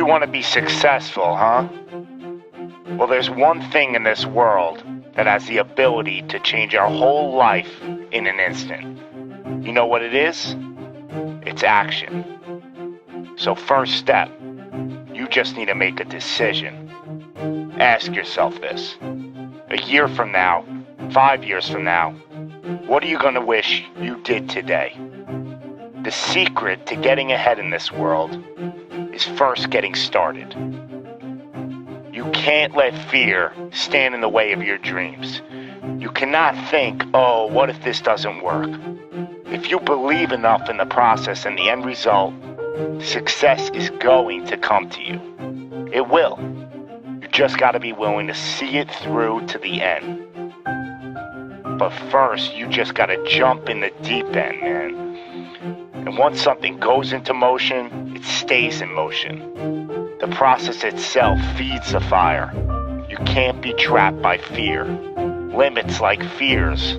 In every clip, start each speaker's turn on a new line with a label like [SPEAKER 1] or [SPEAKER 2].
[SPEAKER 1] You want to be successful, huh? Well, there's one thing in this world that has the ability to change our whole life in an instant. You know what it is? It's action. So first step, you just need to make a decision. Ask yourself this. A year from now, 5 years from now, what are you going to wish you did today? The secret to getting ahead in this world is first getting started. You can't let fear stand in the way of your dreams. You cannot think, oh, what if this doesn't work? If you believe enough in the process and the end result, success is going to come to you. It will. You just got to be willing to see it through to the end. But first, you just got to jump in the deep end, man. And once something goes into motion, it stays in motion. The process itself feeds the fire. You can't be trapped by fear. Limits like fears,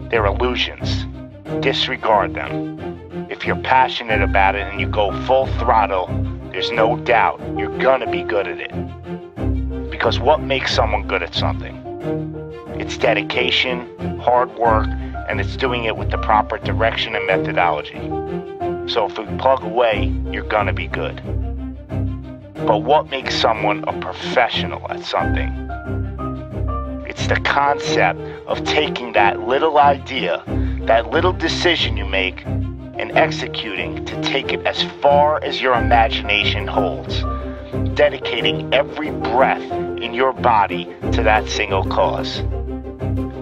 [SPEAKER 1] they're illusions. Disregard them. If you're passionate about it and you go full throttle, there's no doubt you're gonna be good at it. Because what makes someone good at something? It's dedication, hard work, and it's doing it with the proper direction and methodology. So if we plug away, you're gonna be good. But what makes someone a professional at something? It's the concept of taking that little idea, that little decision you make, and executing to take it as far as your imagination holds, dedicating every breath in your body to that single cause.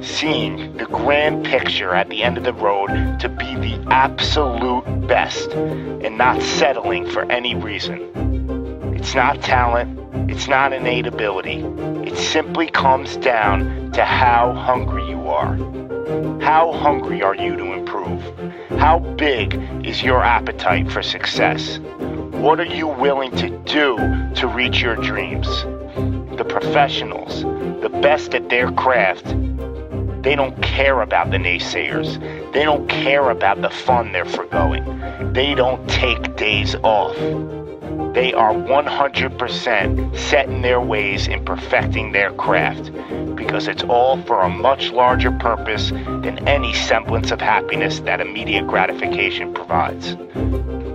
[SPEAKER 1] Seeing the grand picture at the end of the road to be the absolute best and not settling for any reason. It's not talent, it's not innate ability. It simply comes down to how hungry you are. How hungry are you to improve? How big is your appetite for success? What are you willing to do to reach your dreams? The professionals, the best at their craft, they don't care about the naysayers. They don't care about the fun they're forgoing. They don't take days off. They are 100% set in their ways in perfecting their craft because it's all for a much larger purpose than any semblance of happiness that immediate gratification provides.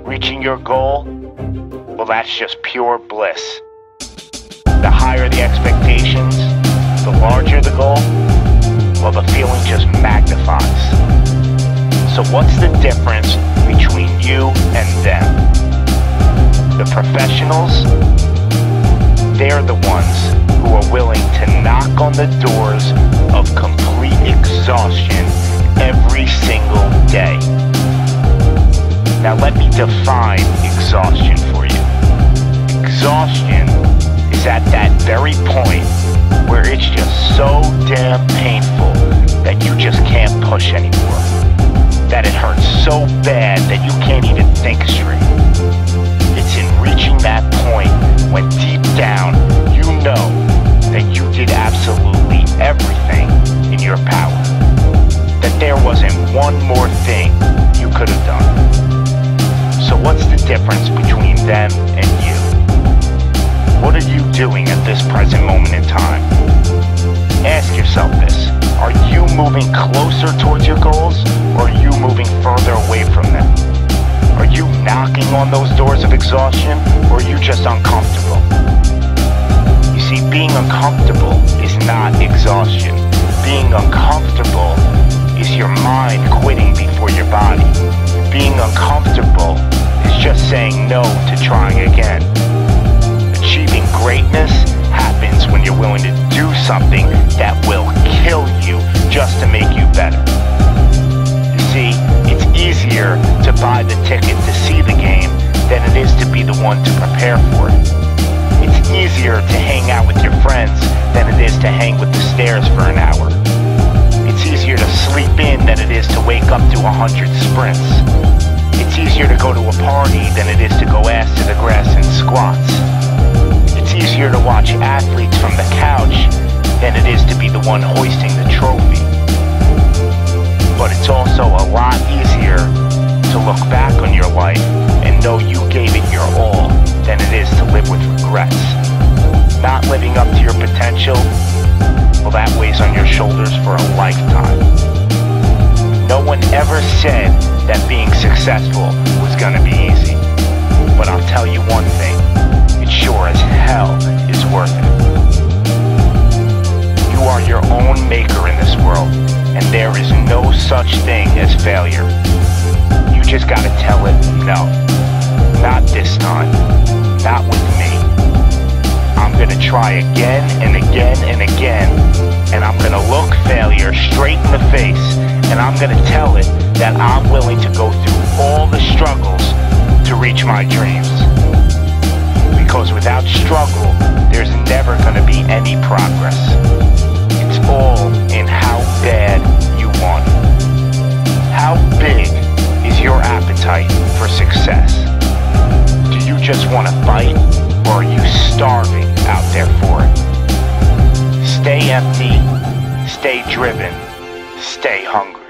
[SPEAKER 1] Reaching your goal, well, that's just pure bliss. The higher the expectations, the larger the goal, well, the feeling just magnifies. So what's the difference between you and them? The professionals, they're the ones who are willing to knock on the doors of complete exhaustion every single day. Now let me define exhaustion for you. Exhaustion is at that very point where it's just so damn painful that you just can't push anymore. That it hurts so bad that you can't even think straight. It's in reaching that point when deep down you know that you did absolutely everything in your power. That there wasn't one more thing you could have done. So what's the difference between them and you? What are you doing at this present moment in time? Ask yourself this. Are you moving closer towards your goals, or are you moving further away from them? Are you knocking on those doors of exhaustion, or are you just uncomfortable? You see, being uncomfortable is not exhaustion. Being uncomfortable is your mind quitting before your body. Being uncomfortable is just saying no to trying again. Achieving greatness happens when you're willing to do something that will kill you just to make you better. You see, it's easier to buy the ticket to see the game than it is to be the one to prepare for it. It's easier to hang out with your friends than it is to hang with the stairs for an hour. It's easier to sleep in than it is to wake up to 100 sprints. It's easier to go to a party than it is to go ass to the grass and squats. It's easier to watch athletes from the couch than it is to be the one hoisting the trophy. But it's also a lot easier to look back on your life and know you gave it your all than it is to live with regrets. Not living up to your potential, well, that weighs on your shoulders for a lifetime. No one ever said that being successful was gonna be easy. But I'll tell you one thing, it sure as hell is worth it. You are your own maker in this world, and there is no such thing as failure. You just gotta tell it, no, not this time, not with me. I'm gonna try again and again and again, and I'm gonna look failure straight in the face, and I'm gonna tell it that I'm willing to go through all the struggles to reach my dreams. Because without struggle, there's never gonna be any progress. It's all in how bad you want it. How big is your appetite for success? Do you just want to fight, or are you starving out there for it? Stay empty, stay driven, stay hungry.